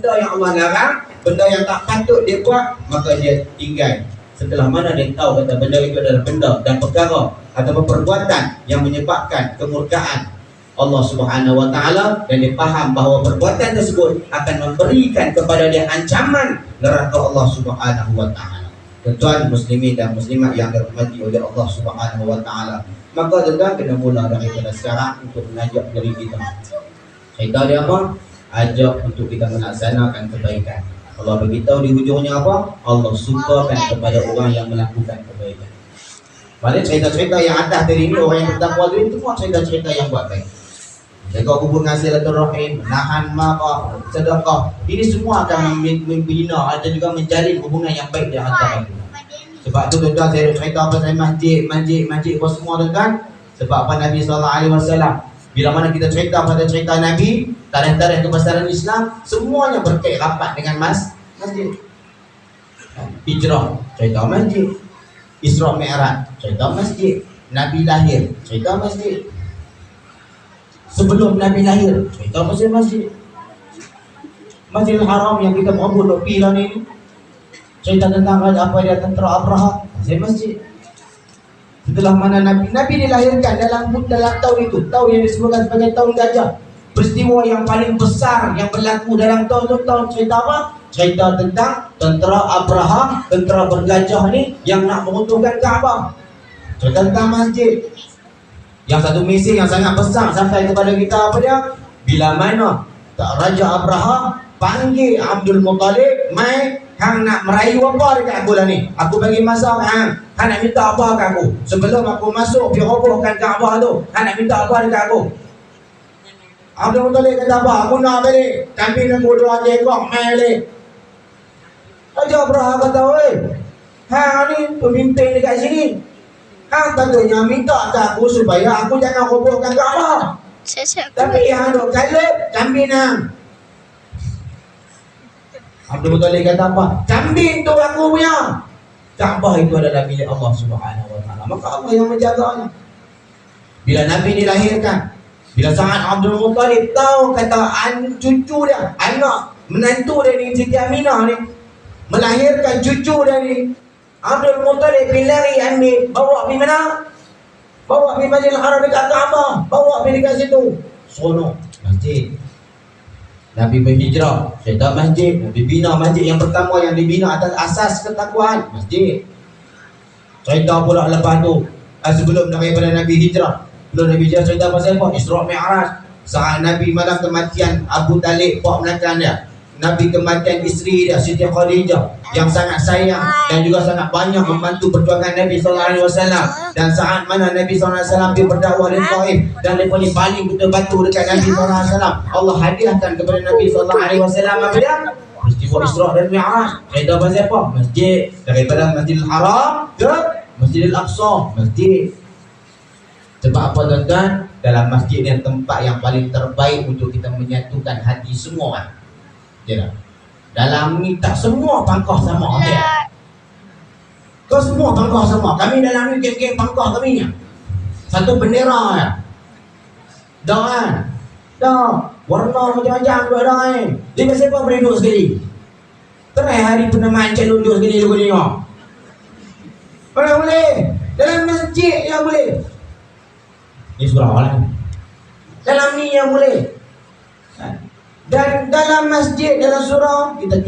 benda yang Allah larang, benda yang tak patut dia buat, maka dia tinggal. Setelah mana dia tahu kata benda itu adalah benda dan perkara atau perbuatan yang menyebabkan kemurkaan Allah Subhanahu wa taala, dan dia faham bahawa perbuatan tersebut akan memberikan kepada dia ancaman neraka Allah Subhanahu wa taala. Tuan muslimin dan muslimat yang dirahmati oleh Allah Subhanahu wa taala, maka tuan kena mula daripada sekarang untuk mengajak diri kita. Kita dia apa? Ajak untuk kita melaksanakan kebaikan. Allah beritahu di hujungnya apa? Allah sukakan kepada orang yang melakukan kebaikan. Balik cerita-cerita yang atas tadi ini, orang yang bertakwa itu semua cerita-cerita yang buat baik. Jaga hubungan silaturahim, menahan marah, sedekah. Ini semua akan membina dan juga menjalin hubungan yang baik di antara kita. Sebab tu tuan-tuan, saya cerita pasal masjid apa semua tuan-tuan. Sebab apa Nabi SAW, bila mana kita cerita pada cerita Nabi, tarikh-tarikh kebesaran Islam, semuanya berkait rapat dengan masjid. Hijrah, cerita masjid. Isra Mi'raj, cerita masjid. Nabi lahir, cerita masjid. Sebelum Nabi lahir, cerita pasal masjid. Masjidil Haram yang kita berebut nak pergi lah ni, cerita tentang apa dia tentera Abraha, pasal masjid. Setelah mana Nabi dilahirkan dalam tahun itu, tahun yang disebutkan sebagai tahun gajah. Peristiwa yang paling besar yang berlaku dalam tahun cerita apa? Cerita tentang tentera Abraha, tentera bergajah ni yang nak meruntuhkan Kaabah. Cerita tentang masjid. Yang satu misi yang sangat besar sampai kepada kita apa dia? Bila mana Raja Abraha panggil Abdul Muttalib, mai hang nak merayu apa dekat aku lah ni? Aku bagi masa hang nak minta apa kat aku? Sebelum aku masuk pergi robohkan Kaabah tu, hang nak minta apa dekat aku? Abdul Muttalib kata apa? Aku nak balik kambing aku 2 ekor, mai balik. Raja Abraha kata, "Oi, hang ni pemimpin dekat sini. Hang patutnya minta kat aku supaya aku jangan robohkan Kaabah. Tapi hang duk kalep kambing hang." Abdul Muttalib kata apa? Kambing tu aku punya. Kaabah itu adalah milik Allah Subhanahu wa taala. Maka Allah yang menjaganya. Bila Nabi dilahirkan, bila sangat Abdul Muttalib tahu kata cucu dia, anak menantu dia ni Siti Aminah ni melahirkan cucu dia ni, Abdul Muttalib lari ambil, bawa pergi mana? Bawa pergi Masjidil Haram dekat Kaabah, bawa pergi dekat situ. Sono masjid. Nabi berhijrah, cerita masjid. Nabi bina masjid yang pertama yang dibina atas asas ketakwaan, masjid. Cerita pula lepas tu, sebelum daripada Nabi hijrah, belum Nabi hijrah, cerita pasal apa? Isra Mi'raj. Saat Nabi malam kematian Abu Talib, pak melakang dia, Nabi kematian isteri dia Siti Khadijah yang sangat sayang dan juga sangat banyak membantu perjuangan Nabi SAW. Dan saat mana Nabi SAW pergi berdakwah di Taif dan mereka ni paling betul-betul dekat Nabi SAW, Allah hadiahkan kepada Nabi SAW apa dia? Peristiwa Isra dan Mi'raj. Cerita pasal apa? Masjid. Daripada Masjidil Haram ke Masjidil Aqsa, masjid. Sebab apa tuan-tuan? Dalam masjid yang tempat yang paling terbaik untuk kita menyatukan hati semua orang. Ya, dalam ni tak semua pangkah sama ya. Kau semua pangkah sama. Kami dalam ni geng-geng pangkah kami ni. Satu bendera ya. Dah kan? Dah. Warna macam-macam dua dah kan. Dia siapa boleh duduk sekali? Terakhir hari penamaan calon duduk sekali dulu tengok. Mana boleh? Dalam masjid yang boleh. Ni surah lah. Dalam ni yang boleh. Dan dalam masjid, dalam surau kita